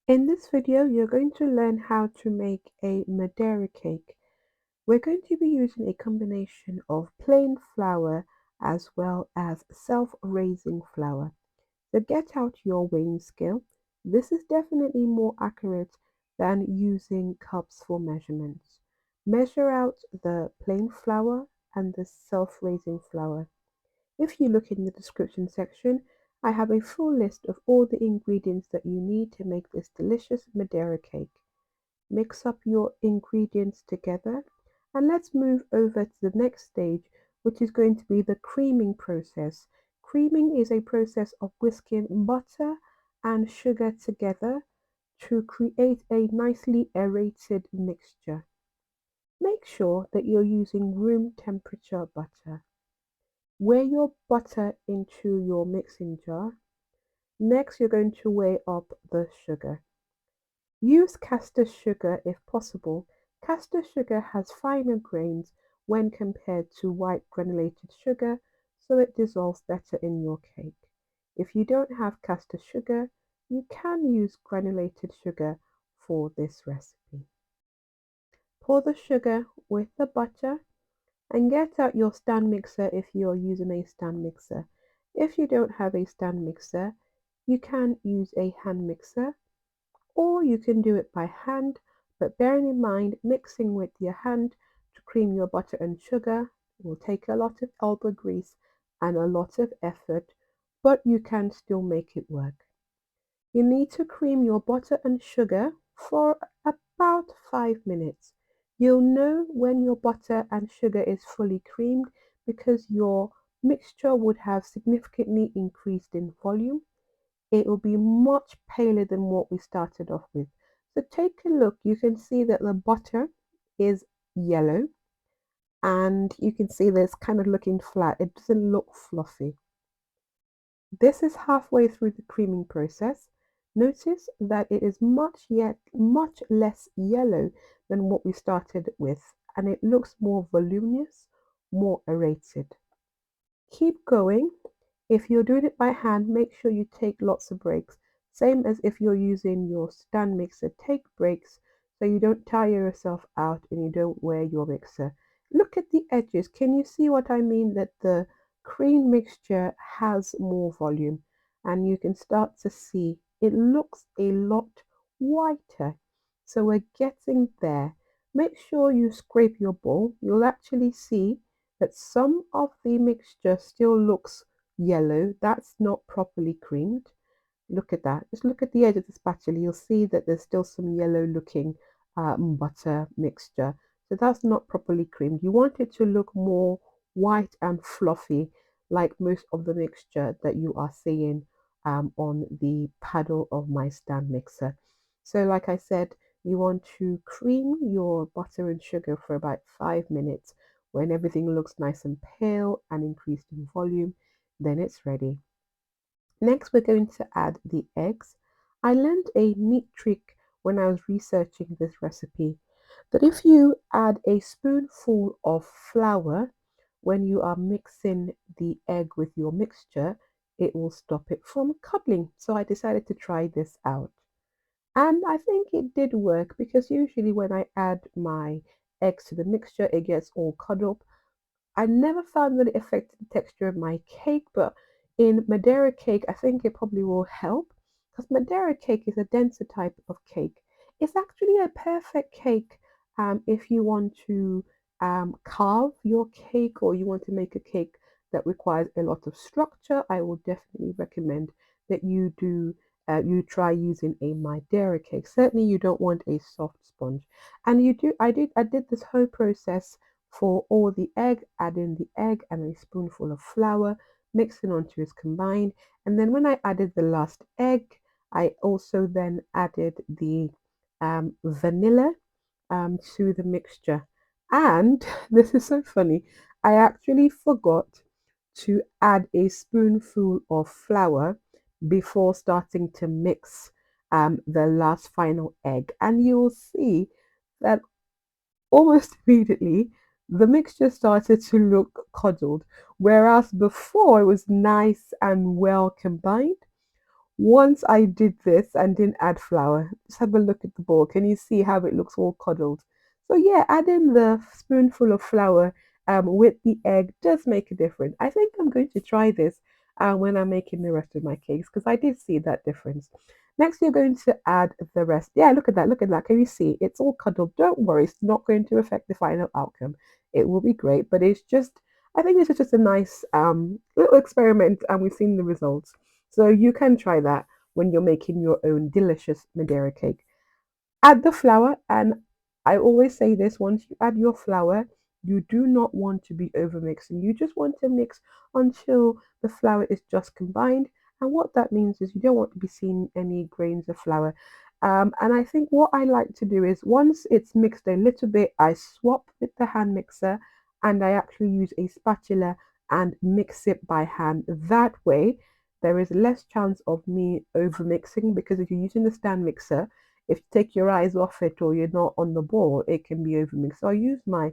In this video, you're going to learn how to make a Madeira cake. We're going to be using a combination of plain flour as well as self-raising flour. So get out your weighing scale. This is definitely more accurate than using cups for measurements. Measure out the plain flour and the self-raising flour. If you look in the description section, I have a full list of all the ingredients that you need to make this delicious Madeira cake. Mix up your ingredients together and let's move over to the next stage, which is going to be the creaming process. Creaming is a process of whisking butter and sugar together to create a nicely aerated mixture. Make sure that you're using room temperature butter. Weigh your butter into your mixing jar. Next, you're going to weigh up the sugar. Use caster sugar if possible. Caster sugar has finer grains when compared to white granulated sugar, so it dissolves better in your cake. If you don't have caster sugar, you can use granulated sugar for this recipe. Pour the sugar with the butter and get out your stand mixer if you're using a stand mixer. If you don't have a stand mixer, you can use a hand mixer or you can do it by hand, but bearing in mind mixing with your hand to cream your butter and sugar will take a lot of elbow grease and a lot of effort, but you can still make it work. You need to cream your butter and sugar for about 5 minutes. You'll know when your butter and sugar is fully creamed because your mixture would have significantly increased in volume. It will be much paler than what we started off with. So take a look. You can see that the butter is yellow and you can see that it's kind of looking flat. It doesn't look fluffy. This is halfway through the creaming process. Notice that it is much less yellow than what we started with, and it looks more voluminous, more aerated. Keep going. If you're doing it by hand, make sure you take lots of breaks. Same as if you're using your stand mixer, take breaks so you don't tire yourself out and you don't wear your mixer. Look at the edges. Can you see what I mean? That the cream mixture has more volume and you can start to see it looks a lot whiter. So we're getting there. Make sure you scrape your bowl. You'll actually see that some of the mixture still looks yellow. That's not properly creamed. Look at that. Just look at the edge of the spatula. You'll see that there's still some yellow looking butter mixture. So that's not properly creamed. You want it to look more white and fluffy like most of the mixture that you are seeing on the paddle of my stand mixer. So like I said, you want to cream your butter and sugar for about 5 minutes. When everything looks nice and pale and increased in volume, then it's ready. Next, we're going to add the eggs. I learned a neat trick when I was researching this recipe that if you add a spoonful of flour when you are mixing the egg with your mixture, it will stop it from cuddling. So I decided to try this out. And I think it did work because usually when I add my eggs to the mixture, it gets all cuddled. I never found that it affected the texture of my cake, but in Madeira cake, I think it probably will help because Madeira cake is a denser type of cake. It's actually a perfect cake if you want to carve your cake or you want to make a cake that requires a lot of structure. I will definitely recommend that you try using a Madeira cake. Certainly, you don't want a soft sponge, and you do. I did this whole process for all the egg, add in the egg and a spoonful of flour, mixing until it's combined. And then when I added the last egg, I also then added the vanilla to the mixture. And this is so funny, I actually forgot to add a spoonful of flour before starting to mix the last final egg. And you will see that almost immediately, the mixture started to look cuddled, whereas before it was nice and well combined. once I did this and didn't add flour. Just have a look at the bowl. Can you see how it looks all cuddled? So yeah, adding the spoonful of flour with the egg does make a difference. I think I'm going to try this when I'm making the rest of my cakes because I did see that difference. Next, you're going to add the rest. Yeah, look at that. Look at that. Can you see? It's all cuddled. Don't worry. It's not going to affect the final outcome. It will be great, but it's just, I think this is just a nice little experiment and we've seen the results. So you can try that when you're making your own delicious Madeira cake. Add the flour, and I always say this, once you add your flour, you do not want to be over mixing. You just want to mix until the flour is just combined. And what that means is you don't want to be seeing any grains of flour. And I think what I like to do is once it's mixed a little bit, I swap with the hand mixer and I actually use a spatula and mix it by hand. That way, there is less chance of me over mixing because if you're using the stand mixer, if you take your eyes off it or you're not on the ball, it can be overmixed. So I use my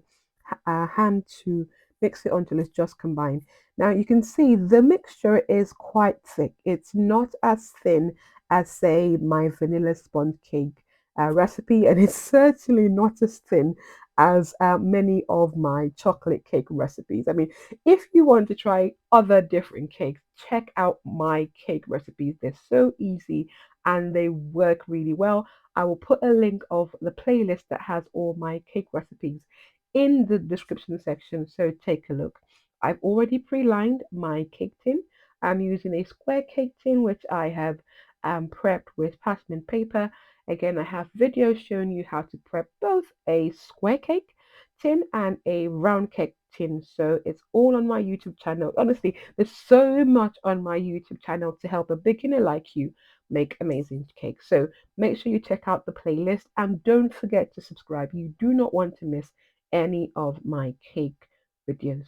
hand to mix it until it's just combined. Now you can see the mixture is quite thick. It's not as thin as, say, my vanilla sponge cake recipe, and it's certainly not as thin as many of my chocolate cake recipes. I mean, if you want to try other different cakes, check out my cake recipes. They're so easy and they work really well. I will put a link of the playlist that has all my cake recipes in the description section, so take a look. I've already pre-lined my cake tin. I'm using a square cake tin which I have prepped with parchment paper. Again, I have videos showing you how to prep both a square cake tin and a round cake tin. So it's all on my YouTube channel. Honestly, there's so much on my YouTube channel to help a beginner like you make amazing cakes. So make sure you check out the playlist and don't forget to subscribe. You do not want to miss any of my cake videos.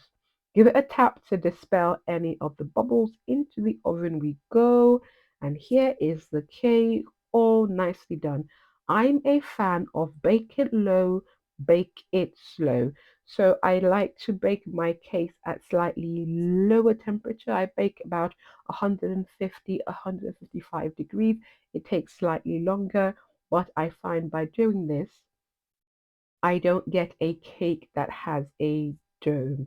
Give it a tap to dispel any of the bubbles. Into the oven we go. And here is the cake all nicely done. I'm a fan of bake it low, bake it slow. So I like to bake my cakes at slightly lower temperature. I bake about 150, 155 degrees. It takes slightly longer, but I find by doing this, I don't get a cake that has a dome.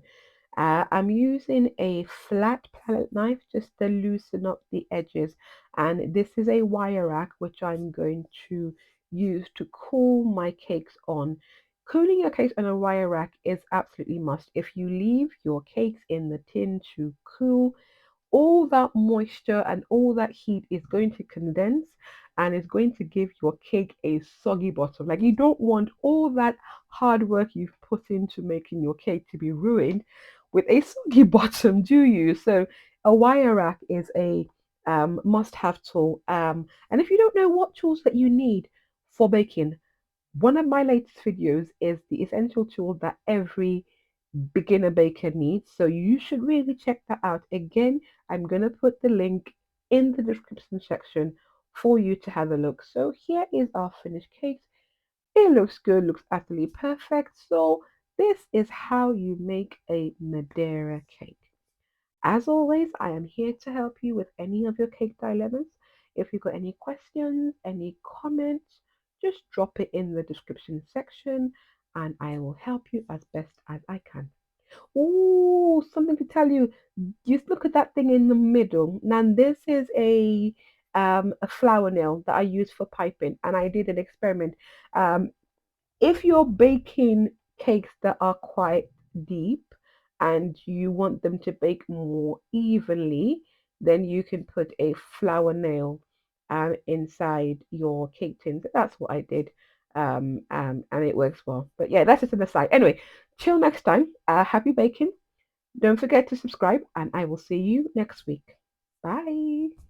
I'm using a flat palette knife just to loosen up the edges, and this is a wire rack which I'm going to use to cool my cakes on. Cooling your cakes on a wire rack is absolutely must. If you leave your cakes in the tin to cool, all that moisture and all that heat is going to condense and is going to give your cake a soggy bottom. Like you don't want all that hard work you've put into making your cake to be ruined with a soggy bottom, do you? So a wire rack is a must-have tool. And if you don't know what tools that you need for baking, one of my latest videos is the essential tool that every beginner baker needs. So you should really check that out. Again, I'm going to put the link in the description section for you to have a look. So here is our finished cake. It looks good, looks absolutely perfect. So this is how you make a Madeira cake. As always, I am here to help you with any of your cake dilemmas. If you've got any questions, any comments, just drop it in the description section and I will help you as best as I can. Oh, something to tell you. Just look at that thing in the middle. Now this is a flour nail that I use for piping, and I did an experiment. If you're baking cakes that are quite deep and you want them to bake more evenly, then you can put a flour nail inside your cake tins. That's what I did. And it works well. But yeah, that's just an aside. Anyway, till next time, happy baking. Don't forget to subscribe, and I will see you next week. Bye.